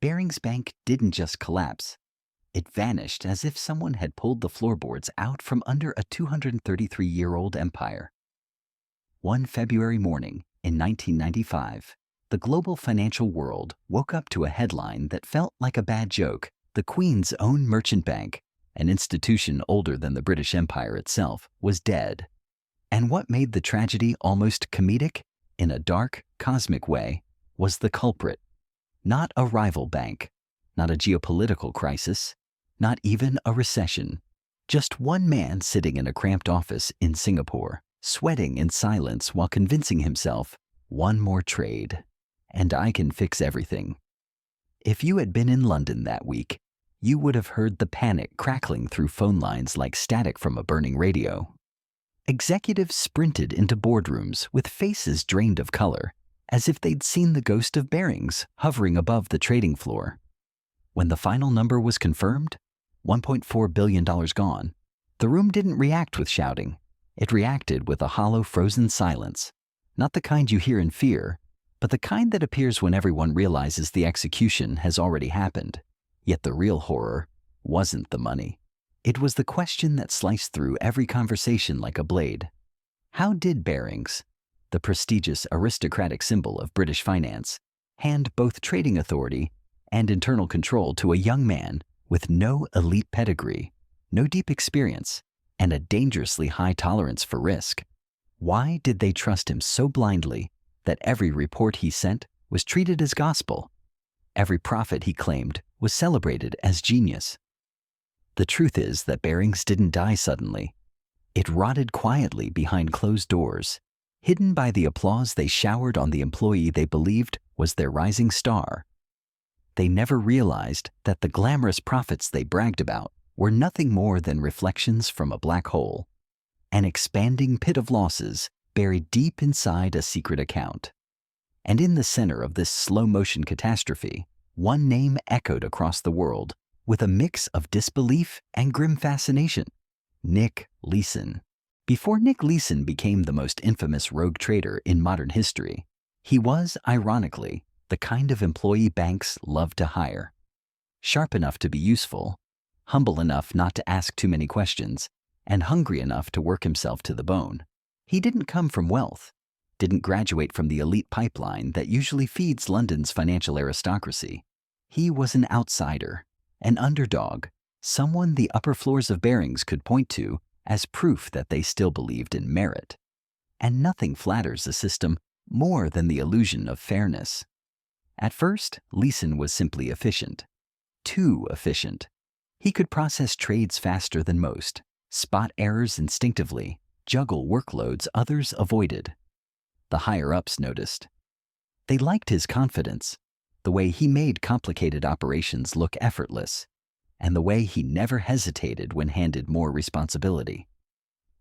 Barings Bank didn't just collapse. It vanished as if someone had pulled the floorboards out from under a 233-year-old empire. One February morning in 1995, the global financial world woke up to a headline that felt like a bad joke. The Queen's own merchant bank, an institution older than the British Empire itself, was dead. And what made the tragedy almost comedic, in a dark, cosmic way, was the culprit. Not a rival bank, not a geopolitical crisis, not even a recession. Just one man sitting in a cramped office in Singapore, sweating in silence while convincing himself, one more trade, and I can fix everything. If you had been in London that week, you would have heard the panic crackling through phone lines like static from a burning radio. Executives sprinted into boardrooms with faces drained of color, as if they'd seen the ghost of Barings hovering above the trading floor. When the final number was confirmed, $1.4 billion gone, the room didn't react with shouting. It reacted with a hollow, frozen silence. Not the kind you hear in fear, but the kind that appears when everyone realizes the execution has already happened. Yet the real horror wasn't the money. It was the question that sliced through every conversation like a blade. How did Barings, the prestigious aristocratic symbol of British finance, hand both trading authority and internal control to a young man with no elite pedigree, no deep experience, and a dangerously high tolerance for risk? Why did they trust him so blindly that every report he sent was treated as gospel? Every profit he claimed was celebrated as genius. The truth is that Barings didn't die suddenly. It rotted quietly behind closed doors, hidden by the applause they showered on the employee they believed was their rising star. They never realized that the glamorous profits they bragged about were nothing more than reflections from a black hole, an expanding pit of losses buried deep inside a secret account. And in the center of this slow-motion catastrophe, one name echoed across the world with a mix of disbelief and grim fascination: Nick Leeson. Before Nick Leeson became the most infamous rogue trader in modern history, he was, ironically, the kind of employee banks love to hire. Sharp enough to be useful, humble enough not to ask too many questions, and hungry enough to work himself to the bone. He didn't come from wealth, didn't graduate from the elite pipeline that usually feeds London's financial aristocracy. He was an outsider, an underdog, someone the upper floors of Barings could point to as proof that they still believed in merit. And nothing flatters a system more than the illusion of fairness. At first, Leeson was simply efficient. Too efficient. He could process trades faster than most, spot errors instinctively, juggle workloads others avoided. The higher-ups noticed. They liked his confidence, the way he made complicated operations look effortless, and the way he never hesitated when handed more responsibility.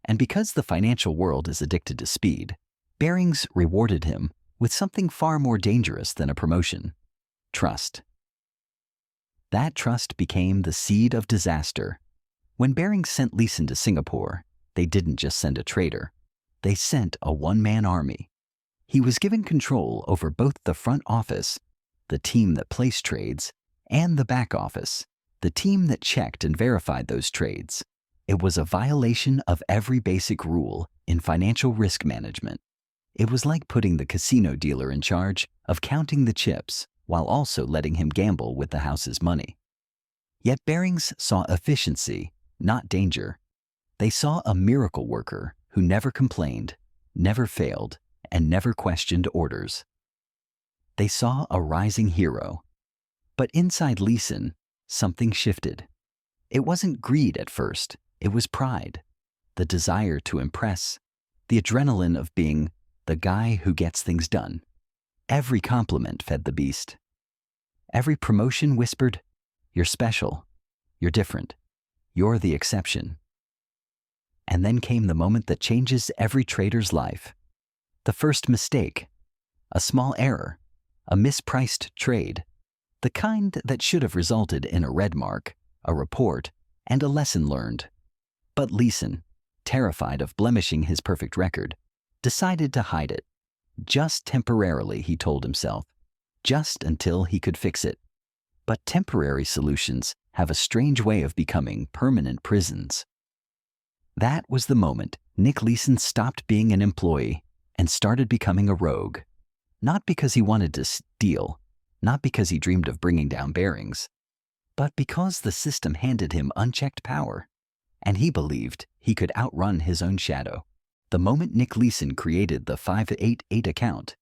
And because the financial world is addicted to speed, Barings rewarded him with something far more dangerous than a promotion: trust. That trust became the seed of disaster. When Barings sent Leeson to Singapore, they didn't just send a trader. They sent a one-man army. He was given control over both the front office, the team that placed trades, and the back office, the team that checked and verified those trades. It was a violation of every basic rule in financial risk management. It was like putting the casino dealer in charge of counting the chips while also letting him gamble with the house's money. Yet Barings saw efficiency, not danger. They saw a miracle worker who never complained, never failed, and never questioned orders. They saw a rising hero. But inside Leeson, something shifted. It wasn't greed at first, it was pride, the desire to impress, the adrenaline of being the guy who gets things done. Every compliment fed the beast. Every promotion whispered, "You're special, you're different, you're the exception." And then came the moment that changes every trader's life. The first mistake, a small error, a mispriced trade, the kind that should have resulted in a red mark, a report, and a lesson learned. But Leeson, terrified of blemishing his perfect record, decided to hide it. Just temporarily, he told himself. Just until he could fix it. But temporary solutions have a strange way of becoming permanent prisons. That was the moment Nick Leeson stopped being an employee and started becoming a rogue. Not because he wanted to steal, not because he dreamed of bringing down Barings, but because the system handed him unchecked power, and he believed he could outrun his own shadow. The moment Nick Leeson created the 588 account,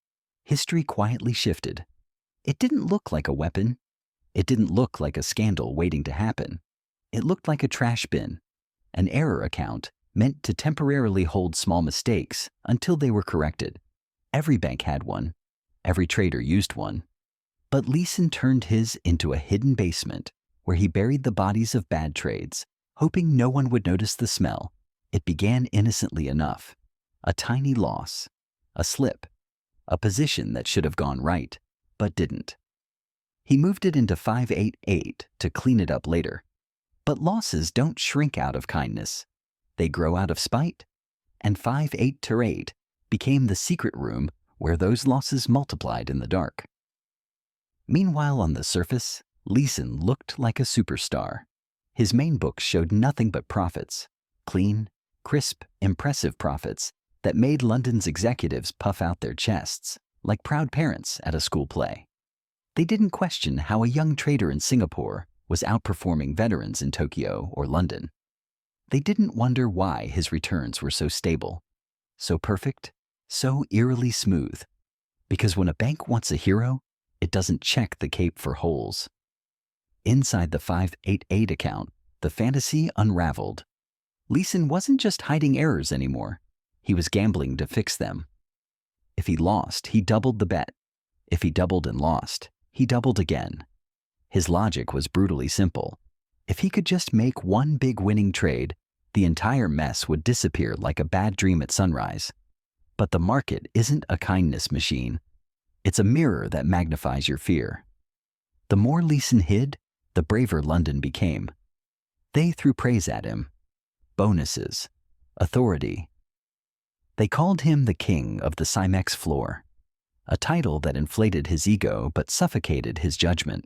history quietly shifted. It didn't look like a weapon. It didn't look like a scandal waiting to happen. It looked like a trash bin, an error account meant to temporarily hold small mistakes until they were corrected. Every bank had one. Every trader used one. But Leeson turned his into a hidden basement where he buried the bodies of bad trades, hoping no one would notice the smell. It began innocently enough. A tiny loss, a slip, a position that should have gone right, but didn't. He moved it into 588 to clean it up later. But losses don't shrink out of kindness. They grow out of spite, and 588 became the secret room where those losses multiplied in the dark. Meanwhile, on the surface, Leeson looked like a superstar. His main books showed nothing but profits, clean, crisp, impressive profits that made London's executives puff out their chests like proud parents at a school play. They didn't question how a young trader in Singapore was outperforming veterans in Tokyo or London. They didn't wonder why his returns were so stable, so perfect, so eerily smooth. Because when a bank wants a hero, it doesn't check the cape for holes. Inside the 588 account, the fantasy unraveled. Leeson wasn't just hiding errors anymore. He was gambling to fix them. If he lost, he doubled the bet. If he doubled and lost, he doubled again. His logic was brutally simple. If he could just make one big winning trade, the entire mess would disappear like a bad dream at sunrise. But the market isn't a kindness machine. It's a mirror that magnifies your fear. The more Leeson hid, the braver London became. They threw praise at him. Bonuses. Authority. They called him the king of the Cymex floor, a title that inflated his ego but suffocated his judgment.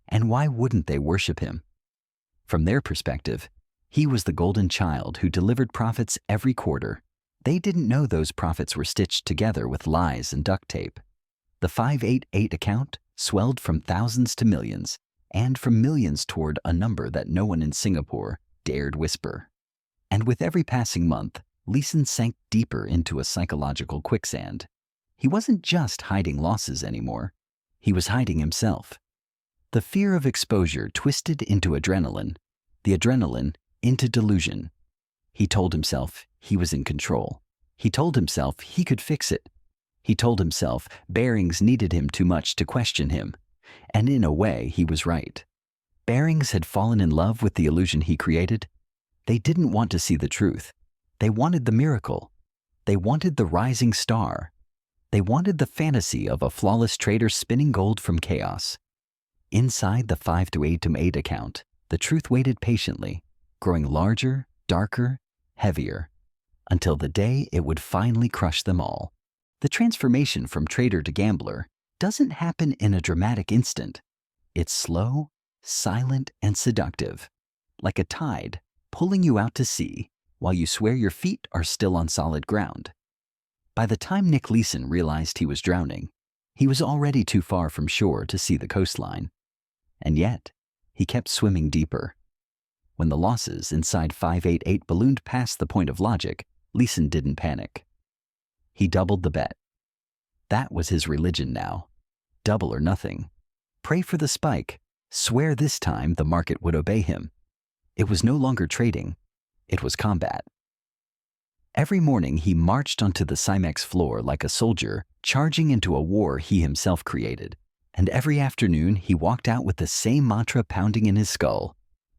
And why wouldn't they worship him? From their perspective, he was the golden child who delivered profits every quarter. They didn't know those profits were stitched together with lies and duct tape. The 588 account swelled from thousands to millions, and from millions toward a number that no one in Singapore dared whisper. And with every passing month, Leeson sank deeper into a psychological quicksand. He wasn't just hiding losses anymore. He was hiding himself. The fear of exposure twisted into adrenaline, the adrenaline into delusion. He told himself he was in control. He told himself he could fix it. He told himself Barings needed him too much to question him. And in a way, he was right. Barings had fallen in love with the illusion he created. They didn't want to see the truth. They wanted the miracle. They wanted the rising star. They wanted the fantasy of a flawless trader spinning gold from chaos. Inside the 588 account, the truth waited patiently, growing larger, darker, heavier, until the day it would finally crush them all. The transformation from trader to gambler doesn't happen in a dramatic instant. It's slow, silent, and seductive, like a tide pulling you out to sea while you swear your feet are still on solid ground. By the time Nick Leeson realized he was drowning, he was already too far from shore to see the coastline. And yet, he kept swimming deeper. When the losses inside 588 ballooned past the point of logic, Leeson didn't panic. He doubled the bet. That was his religion now. Double or nothing. Pray for the spike. Swear this time the market would obey him. It was no longer trading. It was combat. Every morning he marched onto the Cymex floor like a soldier charging into a war he himself created. And every afternoon he walked out with the same mantra pounding in his skull.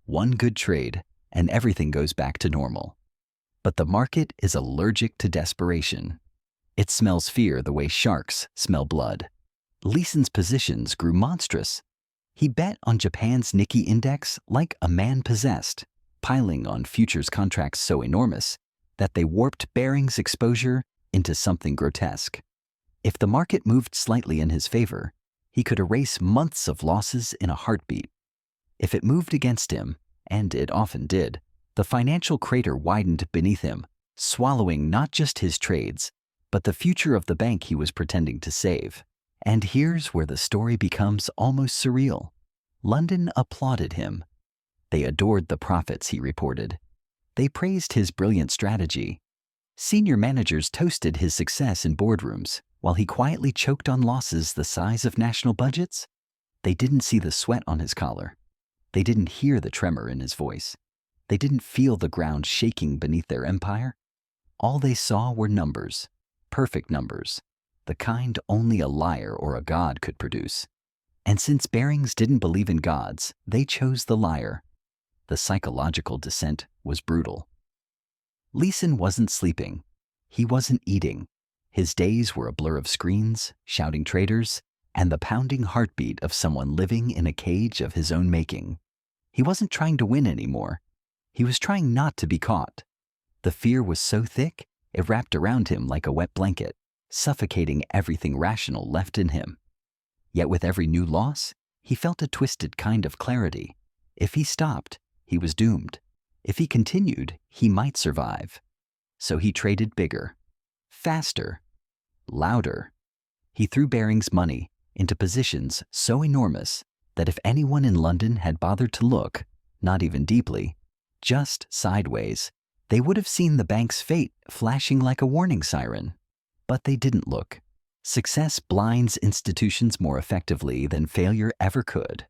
One good trade, and everything goes back to normal. But the market is allergic to desperation. It smells fear the way sharks smell blood. Leeson's positions grew monstrous. He bet on Japan's Nikkei index like a man possessed, piling on futures contracts so enormous that they warped Barings' exposure into something grotesque. If the market moved slightly in his favor, He could erase months of losses in a heartbeat. If it moved against him, and it often did, the financial crater widened beneath him, swallowing not just his trades, but the future of the bank he was pretending to save. And here's where the story becomes almost surreal. London applauded him. They adored the profits he reported. They praised his brilliant strategy. Senior managers toasted his success in boardrooms, while he quietly choked on losses the size of national budgets. They didn't see the sweat on his collar. They didn't hear the tremor in his voice. They didn't feel the ground shaking beneath their empire. All they saw were numbers, perfect numbers, the kind only a liar or a god could produce. And since Barings didn't believe in gods, they chose the liar. The psychological descent was brutal. Leeson wasn't sleeping. He wasn't eating. His days were a blur of screens, shouting traders, and the pounding heartbeat of someone living in a cage of his own making. He wasn't trying to win anymore. He was trying not to be caught. The fear was so thick, it wrapped around him like a wet blanket, suffocating everything rational left in him. Yet with every new loss, he felt a twisted kind of clarity. If he stopped, he was doomed. If he continued, he might survive. So he traded bigger, faster, louder. He threw Barings' money into positions so enormous that if anyone in London had bothered to look, not even deeply, just sideways, they would have seen the bank's fate flashing like a warning siren. But they didn't look. Success blinds institutions more effectively than failure ever could.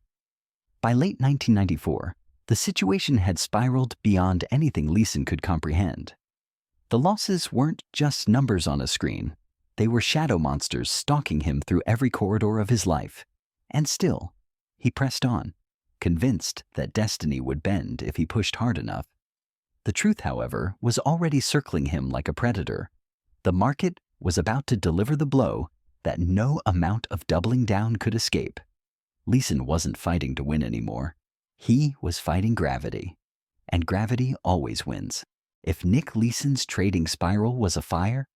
By late 1994, the situation had spiraled beyond anything Leeson could comprehend. The losses weren't just numbers on a screen. They were shadow monsters stalking him through every corridor of his life. And still, he pressed on, convinced that destiny would bend if he pushed hard enough. The truth, however, was already circling him like a predator. The market was about to deliver the blow that no amount of doubling down could escape. Leeson wasn't fighting to win anymore. He was fighting gravity. And gravity always wins. If Nick Leeson's trading spiral was a fire,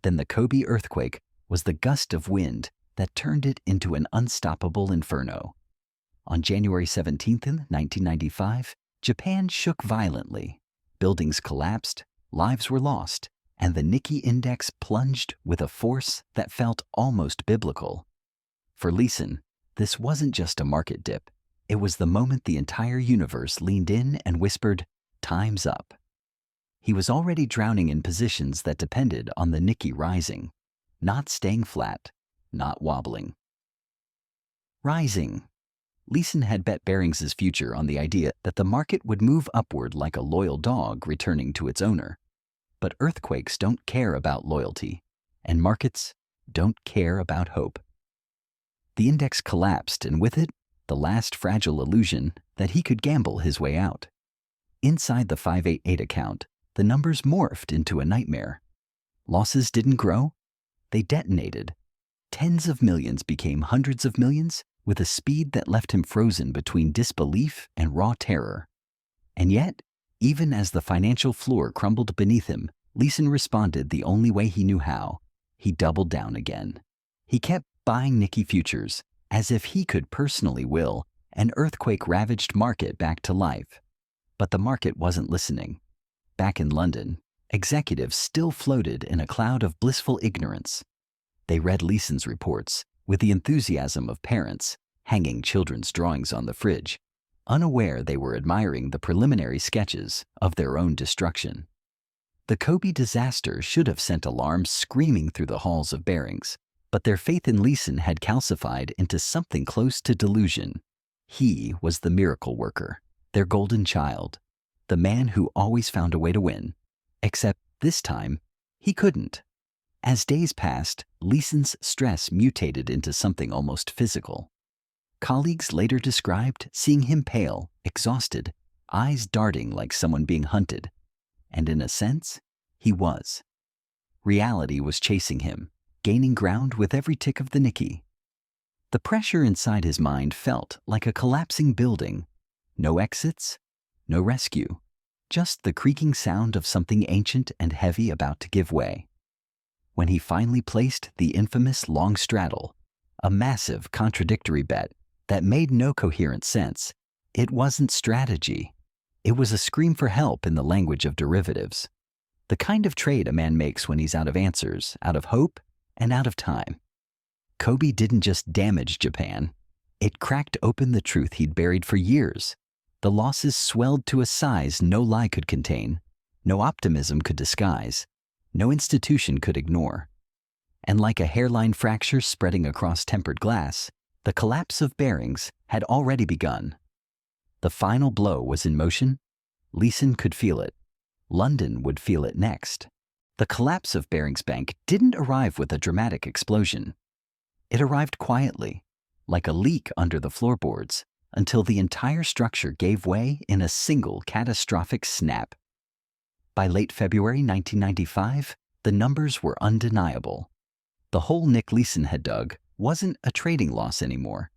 then the Kobe earthquake was the gust of wind that turned it into an unstoppable inferno. On January 17, 1995, Japan shook violently. Buildings collapsed, lives were lost, and the Nikkei index plunged with a force that felt almost biblical. For Leeson, this wasn't just a market dip. It was the moment the entire universe leaned in and whispered, "Time's up." He was already drowning in positions that depended on the Nikkei rising, not staying flat, not wobbling. Rising. Leeson had bet Barings' future on the idea that the market would move upward like a loyal dog returning to its owner. But earthquakes don't care about loyalty, and markets don't care about hope. The index collapsed, and with it, the last fragile illusion that he could gamble his way out. Inside the 588 account, the numbers morphed into a nightmare. Losses didn't grow, they detonated. Tens of millions became hundreds of millions with a speed that left him frozen between disbelief and raw terror. And yet, even as the financial floor crumbled beneath him, Leeson responded the only way he knew how. He doubled down again. He kept buying Nikkei futures, as if he could personally will an earthquake-ravaged market back to life. But the market wasn't listening. Back in London, executives still floated in a cloud of blissful ignorance. They read Leeson's reports with the enthusiasm of parents hanging children's drawings on the fridge, unaware they were admiring the preliminary sketches of their own destruction. The Kobe disaster should have sent alarms screaming through the halls of Barings, but their faith in Leeson had calcified into something close to delusion. He was the miracle worker, their golden child, the man who always found a way to win. Except this time, he couldn't. As days passed, Leeson's stress mutated into something almost physical. Colleagues later described seeing him pale, exhausted, eyes darting like someone being hunted. And in a sense, he was. Reality was chasing him, gaining ground with every tick of the Nikkei. The pressure inside his mind felt like a collapsing building. No exits, no rescue, just the creaking sound of something ancient and heavy about to give way. When he finally placed the infamous long straddle, A massive, contradictory bet that made no coherent sense. It wasn't strategy. It was a scream for help in the language of derivatives. The kind of trade a man makes when he's out of answers, out of hope, and out of time. Kobe didn't just damage Japan. It cracked open the truth he'd buried for years. The losses swelled to a size no lie could contain, no optimism could disguise, no institution could ignore. And like a hairline fracture spreading across tempered glass, the collapse of Barings had already begun. The final blow was in motion. Leeson could feel it. London would feel it next. The collapse of Barings Bank didn't arrive with a dramatic explosion. It arrived quietly, like a leak under the floorboards, until the entire structure gave way in a single catastrophic snap. By late February 1995, the numbers were undeniable. The hole Nick Leeson had dug wasn't a trading loss anymore.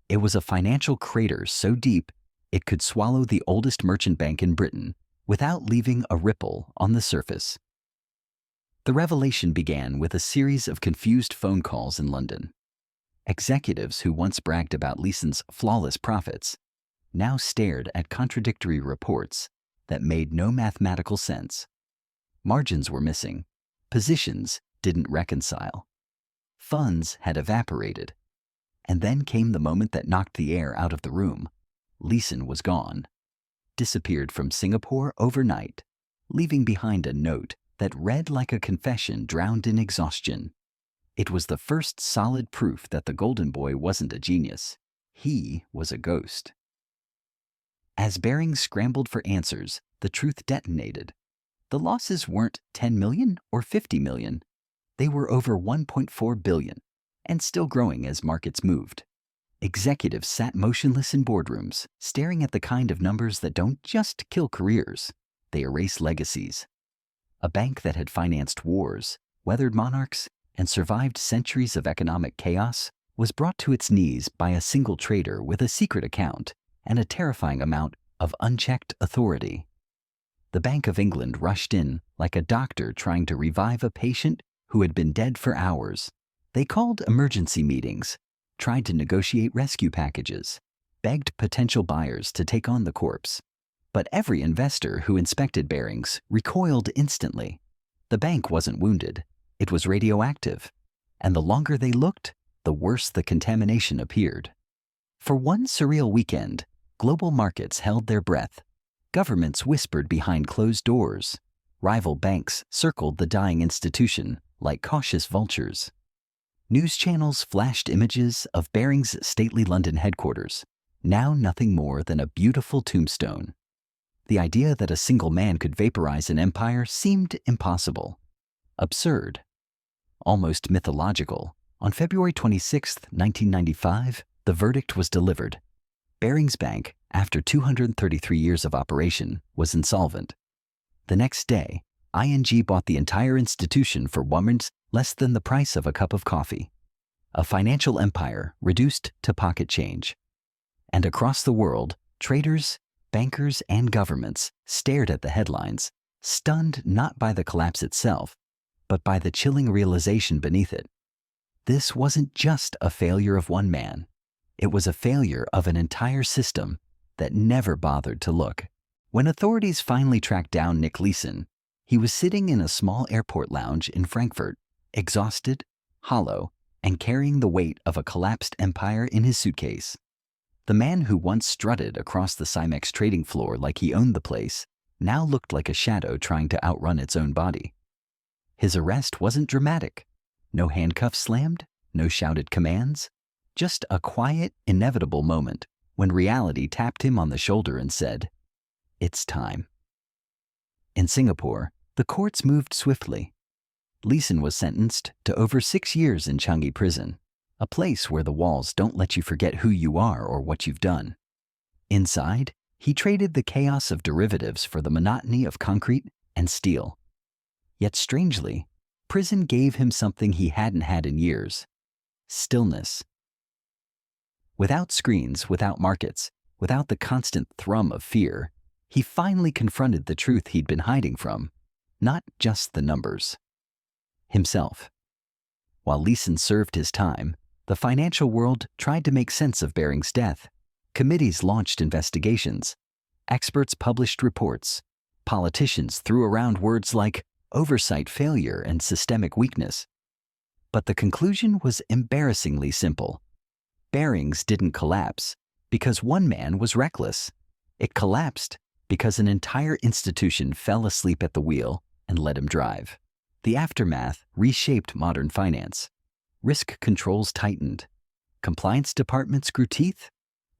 It was a financial crater so deep it could swallow the oldest merchant bank in Britain without leaving a ripple on the surface. The revelation began with a series of confused phone calls in London. Executives who once bragged about Leeson's flawless profits now stared at contradictory reports that made no mathematical sense. Margins were missing. Positions didn't reconcile. Funds had evaporated. And then came the moment that knocked the air out of the room. Leeson was gone. Disappeared from Singapore overnight, leaving behind a note that read like a confession drowned in exhaustion. It was the first solid proof that the Golden Boy wasn't a genius. He was a ghost. As Barings scrambled for answers, the truth detonated. The losses weren't 10 million or 50 million. They were over 1.4 billion, and still growing as markets moved. Executives sat motionless in boardrooms, staring at the kind of numbers that don't just kill careers, they erase legacies. A bank that had financed wars, weathered monarchs, and survived centuries of economic chaos was brought to its knees by a single trader with a secret account and a terrifying amount of unchecked authority. The Bank of England rushed in like a doctor trying to revive a patient who had been dead for hours. They called emergency meetings, tried to negotiate rescue packages, begged potential buyers to take on the corpse. But every investor who inspected Barings recoiled instantly. The bank wasn't wounded. It was radioactive. And the longer they looked, the worse the contamination appeared. For one surreal weekend, global markets held their breath. Governments whispered behind closed doors. Rival banks circled the dying institution like cautious vultures. News channels flashed images of Barings' stately London headquarters, now nothing more than a beautiful tombstone. The idea that a single man could vaporize an empire seemed impossible, absurd, almost mythological. On February 26, 1995, the verdict was delivered. Barings Bank, after 233 years of operation, was insolvent. The next day, ING bought the entire institution for £1 less than the price of a cup of coffee. A financial empire reduced to pocket change. And across the world, traders, bankers, and governments stared at the headlines, stunned not by the collapse itself, but by the chilling realization beneath it. This wasn't just a failure of one man. It was a failure of an entire system that never bothered to look. When authorities finally tracked down Nick Leeson, he was sitting in a small airport lounge in Frankfurt, exhausted, hollow, and carrying the weight of a collapsed empire in his suitcase. The man who once strutted across the Cymex trading floor like he owned the place now looked like a shadow trying to outrun its own body. His arrest wasn't dramatic. No handcuffs slammed, no shouted commands, just a quiet, inevitable moment when reality tapped him on the shoulder and said, "It's time." In Singapore, the courts moved swiftly. Leeson was sentenced to over 6 years in Changi Prison, a place where the walls don't let you forget who you are or what you've done. Inside, he traded the chaos of derivatives for the monotony of concrete and steel. Yet strangely, prison gave him something he hadn't had in years: stillness. Without screens, without markets, without the constant thrum of fear, he finally confronted the truth he'd been hiding from, not just the numbers. Himself. While Leeson served his time, The financial world tried to make sense of Barings' death. Committees launched investigations. Experts published reports. Politicians threw around words like oversight failure and systemic weakness. But the conclusion was embarrassingly simple. Barings didn't collapse because one man was reckless. It collapsed because an entire institution fell asleep at the wheel and let him drive. The aftermath reshaped modern finance. Risk controls tightened. Compliance departments grew teeth.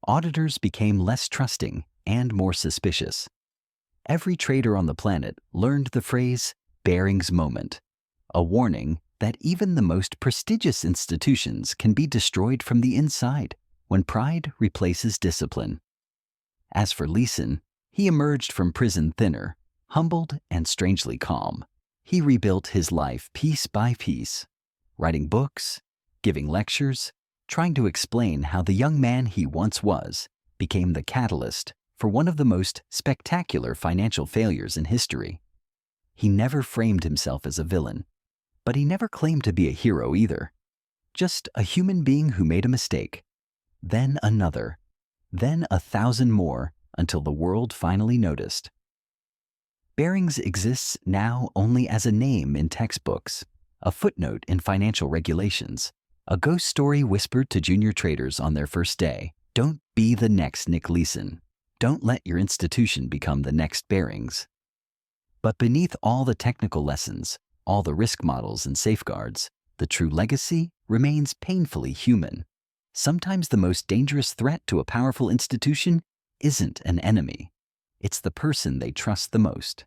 Auditors became less trusting and more suspicious. Every trader on the planet learned the phrase Barings moment, a warning that even the most prestigious institutions can be destroyed from the inside when pride replaces discipline. As for Leeson, he emerged from prison thinner, humbled and strangely calm. He rebuilt his life piece by piece, writing books, giving lectures, trying to explain how the young man he once was became the catalyst for one of the most spectacular financial failures in history. He never framed himself as a villain, but he never claimed to be a hero either. Just a human being who made a mistake, then another, then 1,000 more until the world finally noticed. Barings exists now only as a name in textbooks, a footnote in financial regulations, a ghost story whispered to junior traders on their first day. Don't be the next Nick Leeson. Don't let your institution become the next Barings. But beneath all the technical lessons, all the risk models and safeguards, the true legacy remains painfully human. Sometimes the most dangerous threat to a powerful institution isn't an enemy. It's the person they trust the most.